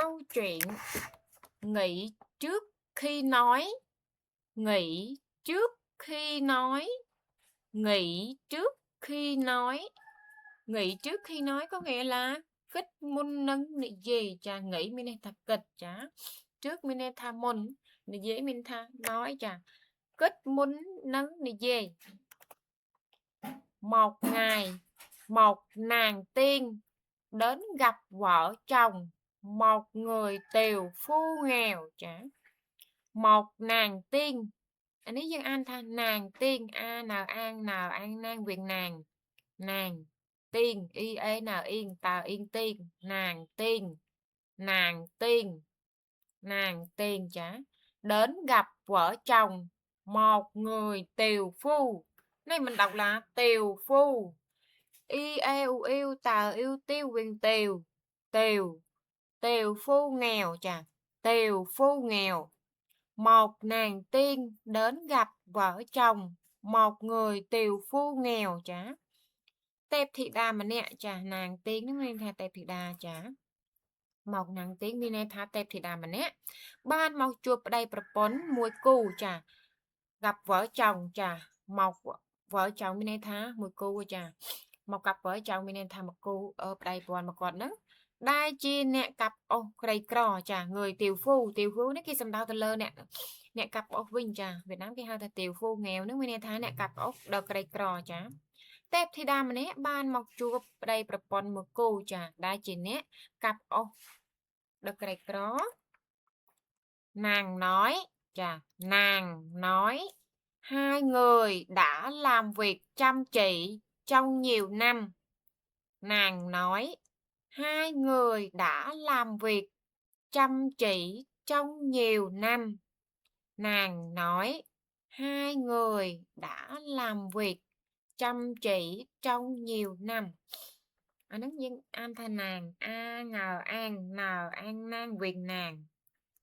câu chuyện nghĩ trước khi nói, nghĩ trước khi nói, nghĩ trước khi nói. Nghĩ trước khi nói có nghĩa là kích mun nâng nị gì chà, nghĩ mình tha kịch chả trước mình tha mun nị dễ mình tha nói chà, kích mun nâng nị gì. Một ngày một nàng tiên đến gặp vợ chồng một người tiều phu nghèo chả. Một nàng tiên anh ấy dân anh tha nàng tiên a n an nào an nan quyền nàng tiên y e n yên tà yên tiên nàng tiên nàng tiên nàng tiên chả đến gặp vợ chồng một người tiều phu. Này mình đọc là tiều phu y e u yêu tà yêu tiêu quyền tiều tiều tiều phu nghèo chà, tiều phu nghèo. Một nàng tiên đến gặp vợ chồng một người tiều phu nghèo chả. Tệp thị đà mà nè chả, nàng tiên nó nên tha tệp thị đà chả. Một nàng tiên mình nên tha tệp thị đà mà nè. Ban một chuột ở đây propon mùi cù chả. Gặp vợ chồng chả, một vợ chồng mình nên tha mùi cù chả. Một cặp vợ chồng mình nên tha một cù ở đây bọn một con nữa. Đai chi nè cặp ô cây cỏ chả, người tiều phu nó kia xâm đau tờ lơ nè. Nè cặp ốc vinh chả, Việt Nam cái hai ta tiều phu nghèo nước mình nên tha nè cặp ốc đờ cây cỏ chả. Tép thì đam nè ban một chuột đây propon một cù chả, đai chi nè cặp ốc đờ cây cỏ. Nàng nói chà, nàng nói hai người đã làm việc chăm chỉ trong nhiều năm. Nàng nói hai người đã làm việc chăm chỉ trong nhiều năm. Nàng nói hai người đã làm việc chăm chỉ trong nhiều năm. Anh nói nhưng an tha nàng a ngờ an nào an nan việc nàng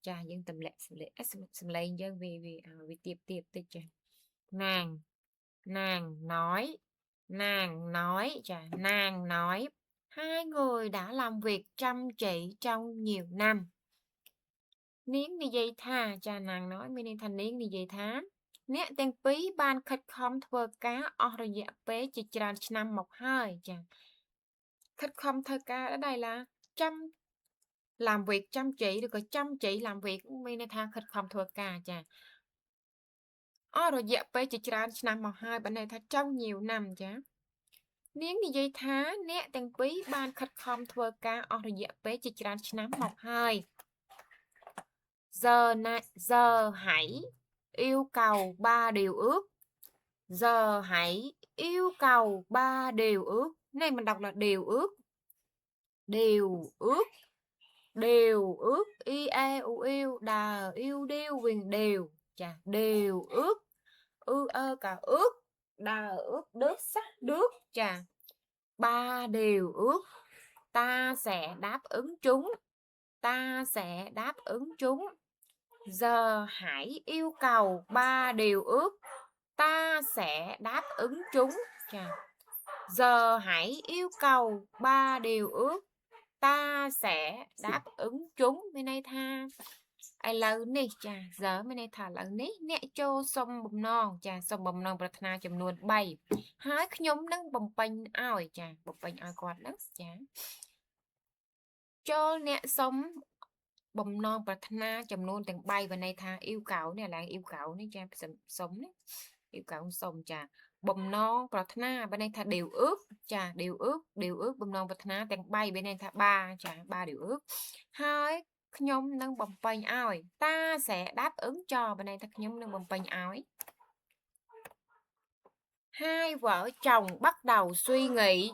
chà, dân tầm lệ xâm lệ dân vì tiếp tới chà. Nàng nói chà, nàng nói hai người đã làm việc chăm chỉ trong nhiều năm. Niếng đi dây tha chà, nàng nói mình đi thành niếng đi dây tha. Nè tên pí ban khích khom thơ cá ở rồi dạ bế chỉ tràn năm một hai chà. Khích khom thơ cá ở đây là chăm làm việc chăm chỉ được, rồi chăm chỉ làm việc mình nên tha khích khom thơ cá chà. Ở rồi dạ bế chỉ tràn năm một hai bên này tha trong nhiều năm chà. Niếng đi dây thá nè tên pí ban khích khom thơ cá ở rồi dạ bế chỉ tràn năm một hai. Giờ hãy yêu cầu 3 điều ước. Giờ hãy yêu cầu 3 điều ước. Này mình đọc là điều ước. Điều ước. Điều ước. I e u yêu đà yêu điêu quyền điều. Chà, điều ước. Ư ơ cả ước. Đà ước đứt sắc đứt. Chà, 3 điều ước. Ta sẽ đáp ứng chúng. Ta sẽ đáp ứng chúng. Giờ hãy yêu cầu 3 điều ước. Ta sẽ đáp ứng chúng. Chà. Giờ hãy yêu cầu 3 điều ước. Ta sẽ đáp ứng chúng. Bên đây tha ai lâu nè chà, giờ bên đây thả lâu nè nè cho xong bầm non chà, xong bầm non bật na chấm nuôn bay. Hái nhóm nâng bầm bánh oi chà, bầm bánh oi quạt nâng chà. Cho nè xong bầm non bật na chấm nuôn từng bay bên đây tha yêu cầu nè là yêu cầu nè cha sống nè. Yêu cầu xong chà, bầm non bật na bên đây tha điều ước chà, điều ước bầm non bật na từng bay bên đây tha 3 chà, 3 điều ước. Hai nhóm nâng bầm bánh oi, ta sẽ đáp ứng cho bên đây ta nhóm nâng bầm bánh oi. Hai vợ chồng bắt đầu suy nghĩ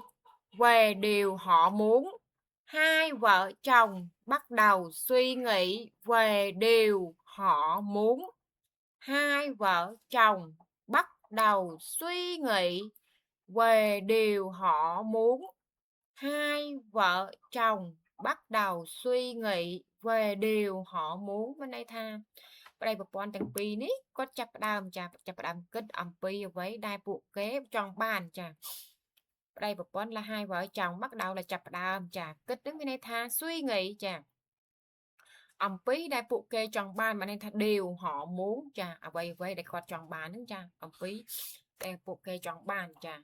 về điều họ muốn. Hai vợ chồng bắt đầu suy nghĩ về điều họ muốn. Hai vợ chồng bắt đầu suy nghĩ về điều họ muốn. Hai vợ chồng bắt đầu suy nghĩ về điều họ muốn. Bên đây tha bên đây một con từng pi ní có chập đàm chà, chập đàm kết âm pi với đai bộ kế trong bàn chà. Đây một con là hai vợ chồng bắt đầu là chập đàm chà, kết đứng bên đây tha suy nghĩ chà. អំពីដែលពួកគេចង់បានមានន័យថាđiều họ muốn ចាអ្វីៗដែលគាត់ចង់បានហ្នឹងចាអំពីដែលពួកគេចង់បានចា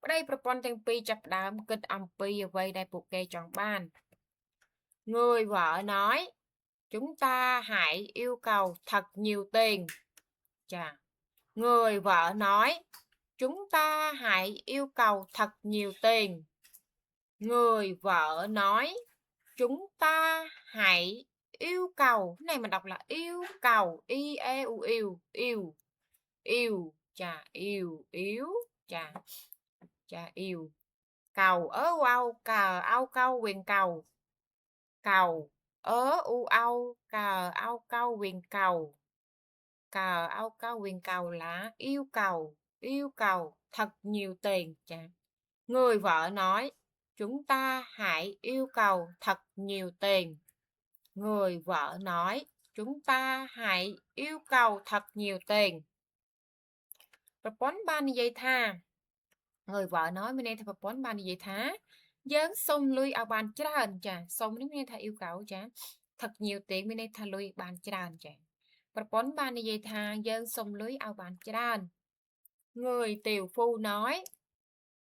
ប្តីប្រពន្ធទាំងពីរចាប់ផ្ដើមគិតអំពីអ្វីដែលពួកគេចង់បាន người vợ nói chúng ta hãy yêu cầu thật nhiều tiền chà người vợ nói chúng ta hãy yêu cầu thật nhiều tiền người vợ nói chúng ta hãy yêu cầu cái này mình đọc là yêu cầu i e u yêu yêu yêu chà yêu yếu chà chà yêu cầu ớ au cờ au câu quyền cầu cầu ớ u âu cờ au câu quyền cầu cờ au câu quyền cầu là yêu cầu thật nhiều tiền chà người vợ nói chúng ta hãy yêu cầu thật nhiều tiền người vợ nói chúng ta hãy yêu cầu thật nhiều tiền ប្រពន្ធបាននិយាយថា người vợ nói មានន័យថាប្រពន្ធបាននិយាយថាយើងសុំលុយឲ្យបានច្រើនចាសុំនេះមានន័យថា yêu cầu ចា thật nhiều tiền មានន័យថាលុយបានច្រើនចាប្រពន្ធបាននិយាយថាយើងសុំលុយឲ្យបានច្រើន người tiểu phu nói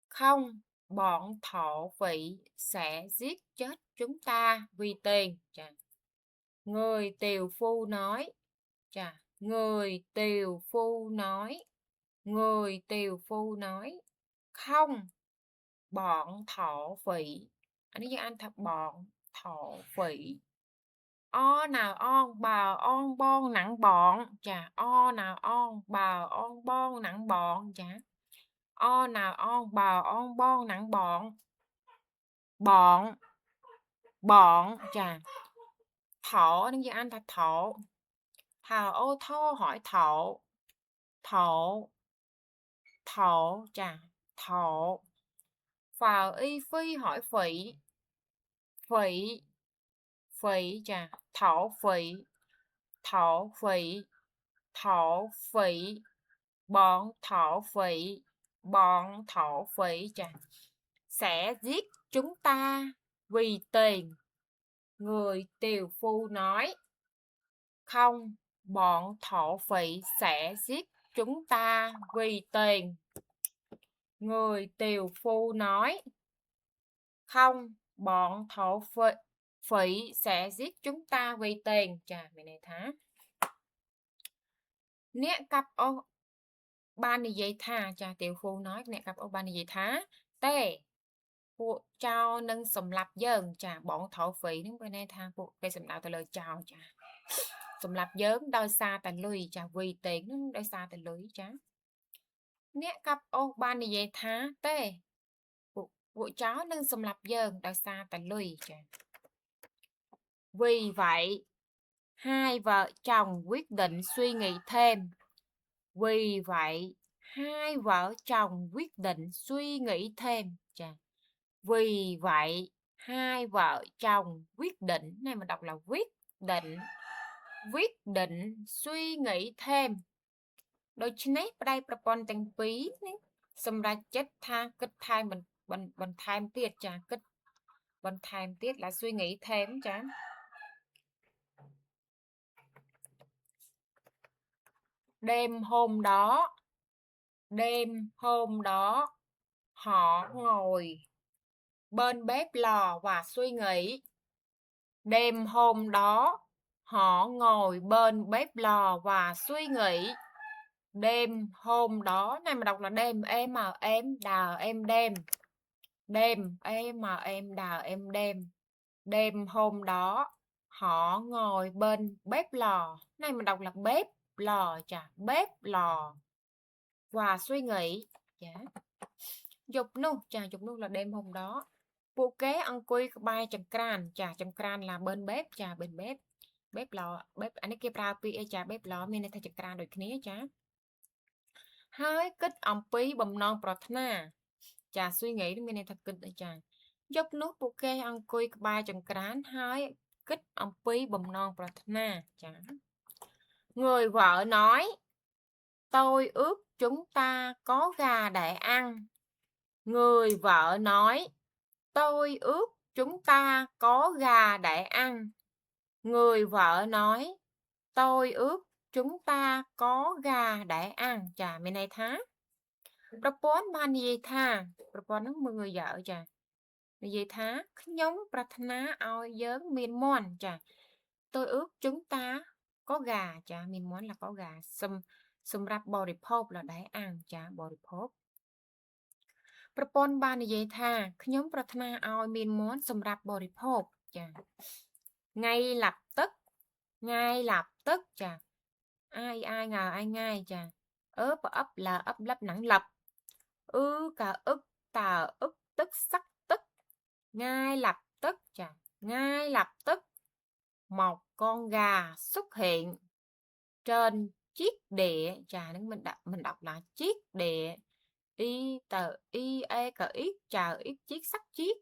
không bọn thổ phỉ sẽ giết chết chúng ta vì tiền chà người tiểu phu nói chà người tiểu phu nói người tiểu phu nói không bọn thổ phỉ anh ấy anh thật bọn thổ phỉ o nào on bờ on bon nặng bọn chà o nào on bờ on bon nặng bọn chà o nào on bờ on bon nặng bọn bọn bọn chà thổ nên anh thật thổ thảo ô thô hỏi thổ thổ thổ chà thổ phào y phi hỏi phỉ phỉ phỉ chà thổ phỉ thổ phỉ thổ phỉ bọn thổ phỉ bọn thổ phỉ chà sẽ giết chúng ta vì tiền người tiều phu nói không bọn thổ phỉ sẽ giết chúng ta vì tiền người tiều phu nói không bọn thổ phỉ sẽ giết chúng ta vì tiền chà mày này thá nè cặp ô ban này vậy tha chà tiểu phu nói nè cặp ô ban này vậy thá tê bộ trao nâng sầm lập dơn chà bọn thổ phỉ đứng bên đây tha bộ cây sầm đạo từ lời chào chà sầm lập dớn đôi xa tại lùi chà vì tiền nó đôi xa tại lùi chà nè cặp ô ban này vậy thá tê bộ chó nâng sầm lập dơn đôi xa tại lùi chà vì vậy hai vợ chồng quyết định suy nghĩ thêm vì vậy hai vợ chồng quyết định suy nghĩ thêm chà vì vậy hai vợ chồng quyết định này mình đọc là quyết định suy nghĩ thêm đôi này đây propon tăng phí xâm ra chết tha kết thai mình tham tiết chà kết mình tham tiết là suy nghĩ thêm chà đêm hôm đó họ ngồi bên bếp lò và suy nghĩ đêm hôm đó họ ngồi bên bếp lò và suy nghĩ đêm hôm đó này mà đọc là đêm em đào em đêm đêm em đào em đêm đêm hôm đó họ ngồi bên bếp lò này mình đọc là bếp lò chà bếp lò và suy nghĩ dạ dục nu chà dục nu là đêm hôm đó bộ kế ăn quy bay chầm cran là bên bếp chà bên bếp bếp lò bếp anh ấy kia pra pi chà bếp lò mình thay chầm cran đôi kia chà hai kết ông pí bầm non protna chà suy nghĩ mình thật kinh chà dục nu bộ kế ăn quy bay chầm cran hai kết ông pí bầm non protna chà người vợ nói tôi ước chúng ta có gà để ăn người vợ nói tôi ước chúng ta có gà để ăn Người vợ nói, tôi ước chúng ta có gà để ăn. Chà, bên này thá.ប្រពន្ធបាននិយាយថាប្រពន្ធហ្នឹងមើលngười vợ ចានិយាយថាខ្ញុំប្រាថ្នាឲ្យយើងមានមាន់ចា tôi ước chúng ta có gà ចាមានមាន់là có gà សម្រាប់បរិភោគlà để ăn ចាបរិភោគប្រពន្ធបាននិយាយថាខ្ញុំប្រាថ្នាឲ្យមានមាន់សម្រាប់បរិភោគចា ngay lập tức ngay lập tức ចាai ngờ ai ngay ចាớp ấp là ấp lấp nặng lập cả ức tờ ức tức sắc tức ngay lập tức chà ngay lập tức một con gà xuất hiện trên chiếc đĩa chà nếu mình đọc là chiếc đĩa y tờ y e cờ ít chờ ít chiếc sắc chiếc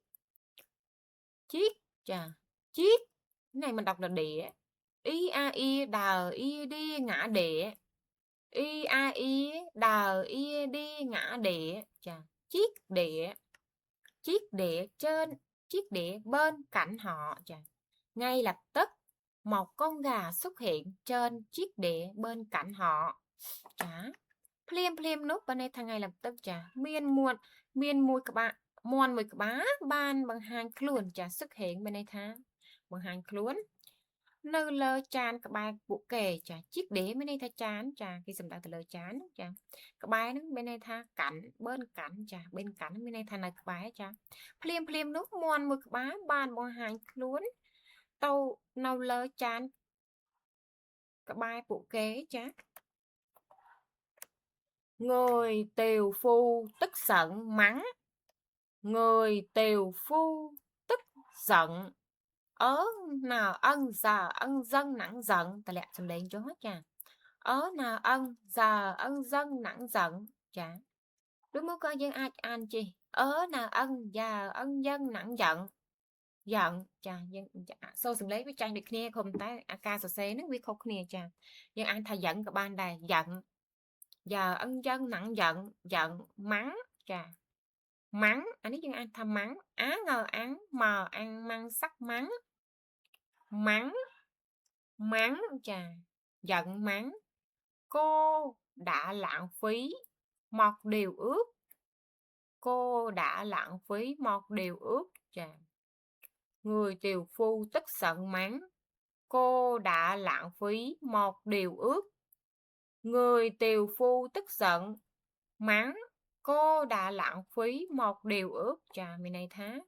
chà chiếc cái này mình đọc là đĩa y a y đờ y đi ngã đĩa y a y đờ y đi ngã đĩa chà chiếc đĩa trên chiếc đĩa bên cạnh họ chà ngay lập tức một con gà xuất hiện trên chiếc đĩa bên cạnh họ chà phim nút bên đây thằng ngay lập tức chà miên mùi các bạn mòn mùi các ban bằng hàng luôn chà xuất hiện bên đây thang bằng hàng luôn nơi lơ chan các bạn bộ kề chà chiếc đĩa bên đây tha chán chà khi sầm đặt lơ chán chà các bạn nó bên đây tha cảnh bên cạnh chà bên cạnh bên đây tha này các bạn chà phim nút mòn mùi các bạn ban bằng hàng luôn tàu nâu lơ chán các bạn bộ kế chà người tiều phu tức giận mắng người tiều phu tức giận nào ân giờ ân dân nặng giận ta lẹ chấm đến cho hết chà nào ân giờ ân dân nặng giận chà đúng không coi dân ai ăn chi nào ân giờ ân dân nặng giận chà dân sau sừng lấy với tranh được kia không tay ca sờ xe nó biết không kia chà dân ăn thay giận các ban đài giận giờ ân dân nặng giận mắng chà mắng anh ấy dân ăn tham mắng ngờ án mờ ăn măng sắc mắng chà giận mắng cô đã lãng phí một điều ước cô đã lãng phí một điều ước chà người tiều phu tức giận mắng cô đã lãng phí một điều ước người tiều phu tức giận mắng cô đã lãng phí một điều ước chà mình này thá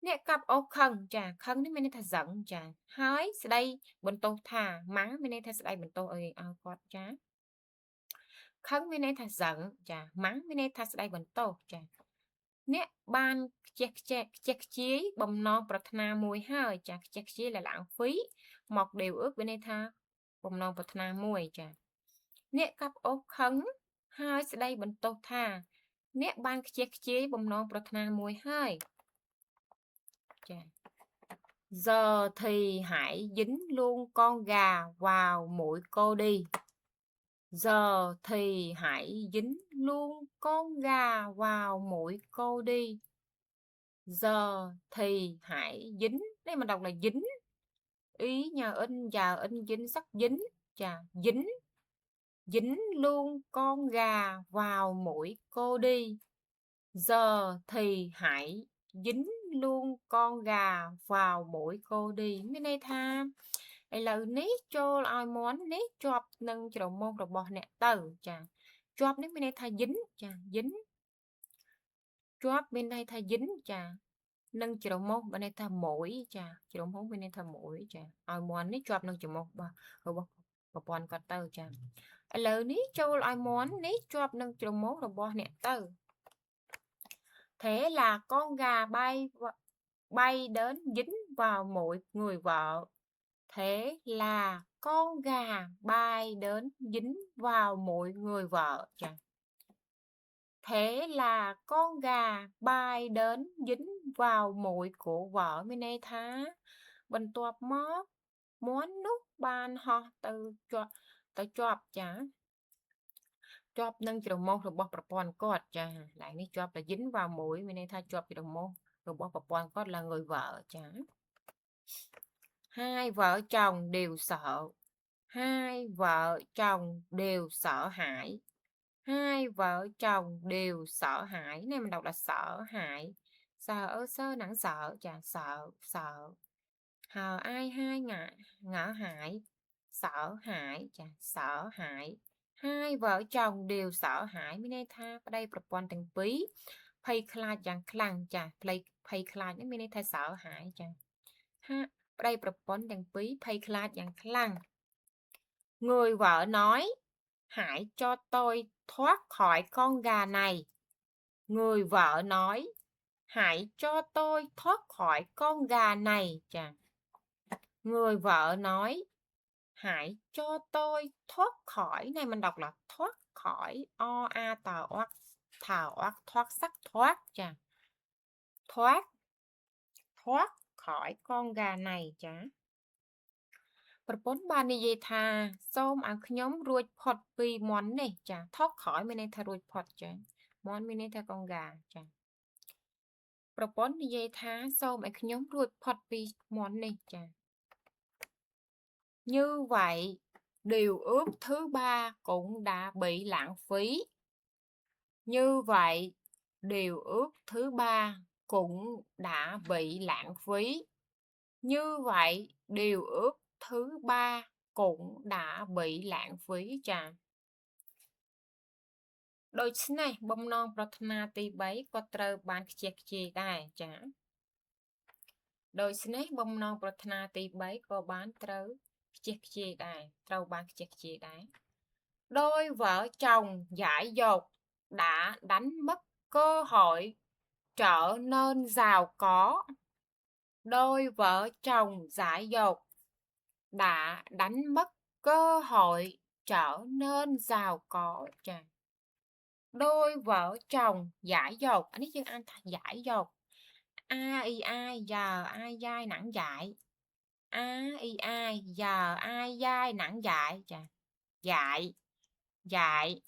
nè cặp ô khăn đấy mình thật giận chà hỏi sẽ đây bên tô thà mắng mình này thật sẽ đây bên tô ơi quạt chá khăn mình này thật giận chà mắng mình này thật sẽ đây bên tô chà nè ban check chí bầm non pratna mùi hơi chà check chí là lãng phí một điều ước bên đây tha bầm non pratna mùi chà nè cặp ô khăn hai sẽ đây bên tô thà nè ban check chí bầm non pratna mùi hơi chà giờ thì hãy dính luôn con gà vào mũi cô đi giờ thì hãy dính luôn con gà vào mũi cô đi giờ thì hãy dính đây mà đọc là dính ý nhà in giờ in dính sắc dính chà dính luôn con gà vào mũi cô đi giờ thì hãy dính luôn con gà vào mũi cô đi mấy này tha ai là ní cho ai muốn ní chọp nâng cho môn rồi bỏ nè từ chà chọp ní bên đây tha dính chà dính chọp bên đây tha dính chà nâng cho môn bên đây tha mũi chà cho môn bên đây tha mũi chà ai muốn ní chọp nâng cho môn rồi bỏ bọn con từ chà ai là ní cho ai muốn ní chọp nâng cho môn rồi bỏ nè từ thế là con gà bay đến dính vào mũi người vợ thế là con gà bay đến dính vào mũi người vợ chà thế là con gà bay đến dính vào mũi của vợ mình đây thá bình tuộc mót muốn nút ban ho từ chọp chả chọp nâng cho môn rồi bỏ bọn cọt chà lại ní chọp là dính vào mũi mình đây tha chọp cho đồng môn rồi bỏ bọn cọt là người vợ chả Hai vợ chồng đều sợ. Hai vợ chồng đều sợ hãi. Hai vợ chồng đều sợ hãi. Này mình đọc là sợ hãi. Sợ sơ nặng sợ chà sợ sợ. Hờ ai hai ngỡ hãi. Sợ hãi chà sợ hãi. Hai vợ chồng đều sợ hãi. Mới này tha ở đâyประពាន់ទាំងពីរភ័យខ្លាចយ៉ាងខ្លាំងចាភ័យខ្លាចនេះមានន័យថាsợ hãiចាហាប្តីប្រពន្ធទាំងពីរភ័យខ្លាចយ៉ាងខ្លាំង Người vợ nói, hãy cho tôi thoát khỏi con gà này. Người vợ nói, hãy cho tôi thoát khỏi con gà này. Chà. Người vợ nói, hãy cho tôi thoát khỏi. Này mình đọc là thoát khỏi. O a tào oát thảo oát thoát sắc thoát. Chà. Thoát khỏi con gà này. Chà. ប្រពន្ធបាននិយាយថាសូមឲ្យខ្ញុំរួចផុតពីមន់នេះចាថោកក្រោយមានន័យថារួចផុតចាមន់មានន័យថាកងកាចាប្រពន្ធនិយាយថាសូមឲ្យខ្ញុំរួចផុតពីមន់នេះចា Như vậy điều ước thứ ba cũng đã bị lãng phí. Như vậy điều ước thứ ba cũng đã bị lãng phí. Như vậy điều ước thứ ba cũng đã bị lãng phíចាដូច្នេះបំណងប្រាថ្នាទី3ក៏ត្រូវបានខ្ជះខ្ជាយដែរចាដូច្នេះបំណងប្រាថ្នាទី3ក៏បានត្រូវខ្ជះខ្ជាយដែរត្រូវបានខ្ជះខ្ជាយដែរđôi vợ chồng dại dột đã đánh mất cơ hội trở nên giàu có. Đôi vợ chồng dại dột đã đánh mất cơ hội trở nên giàu có. Đôi vợ chồng dại dột. Anh ấy ăn dại dột. A i ai giờ ai dai nặng dại. A i ai giờ ai dai nặng dại. Dại. Dại.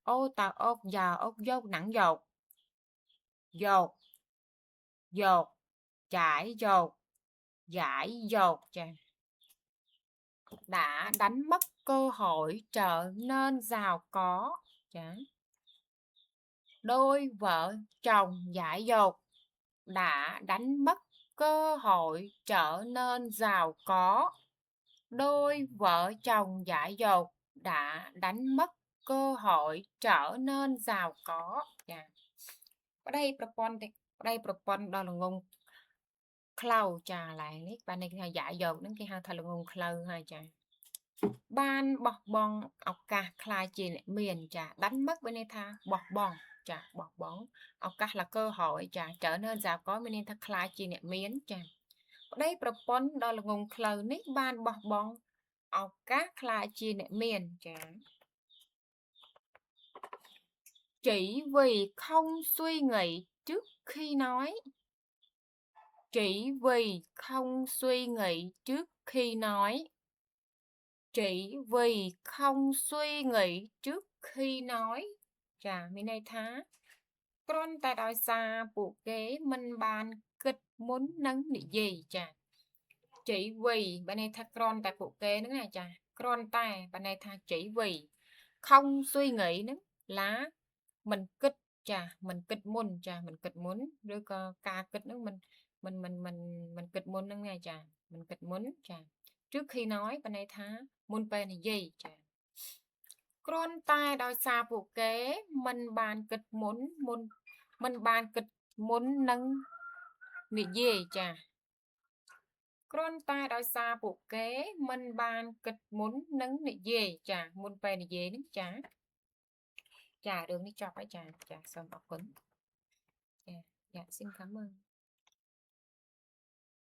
Ô tàu ốc giờ ốc dốt nặng dột. Dột. Dột. Dại dột. Dại dột. Đã đánh mất cơ hội trở nên giàu có. Đôi vợ chồng dại dột đã đánh mất cơ hội trở nên giàu có. Đôi vợ chồng dại dột đã đánh mất cơ hội trở nên giàu có. Ở đâyประពន្ធដល់ល្ងងខ្លៅចាឡើងនេះបាននេះថាយ៉ាយកហ្នឹងគេហៅថាល្ងងខ្លៅហើយចាបានបោះបង់ឱកាសខ្លាចជាអ្នកមានចា đánh mất មានន័យថាបោះបង់ចាបោះបង់ឱកាសlà cơ hội ចា trở nên giàu có មានន័យថាខ្លាចជាអ្នកមានចាប្តីប្រពន្ធដល់ល្ងងខ្លៅនេះបានបោះបង់ឱកាសខ្លាចជាអ្នកមានចា Chỉ vì không suy nghĩ trước khi nói. Chỉ vì không suy nghĩ trước khi nói. Chỉ vì không suy nghĩ trước khi nói. Chà, mình này thá. Con ta đòi xa bộ kế mình bàn kịch muốn nâng để gì chà. Chỉ vì bên này tha con ta bộ kế nữa này chà. Con ta bên này tha chỉ vì không suy nghĩ nữa là mình kịch chà mình kịch muốn chà mình kịch muốn rồi có ca kịch nữa mình kịch muốn nữa nghe chà mình kịch muốn chà trước khi nói bên này thá muốn bên này gì chà con tai đòi xa phụ kế mình bàn kịch muốn mình bàn kịch muốn nâng nị gì chà con tai đòi xa phụ kế mình bàn kịch muốn nâng nị gì chà muốn bên này gì nữa chà Chà đường đi chọc ấy chà xong học cứng. Dạ, xin cảm ơn.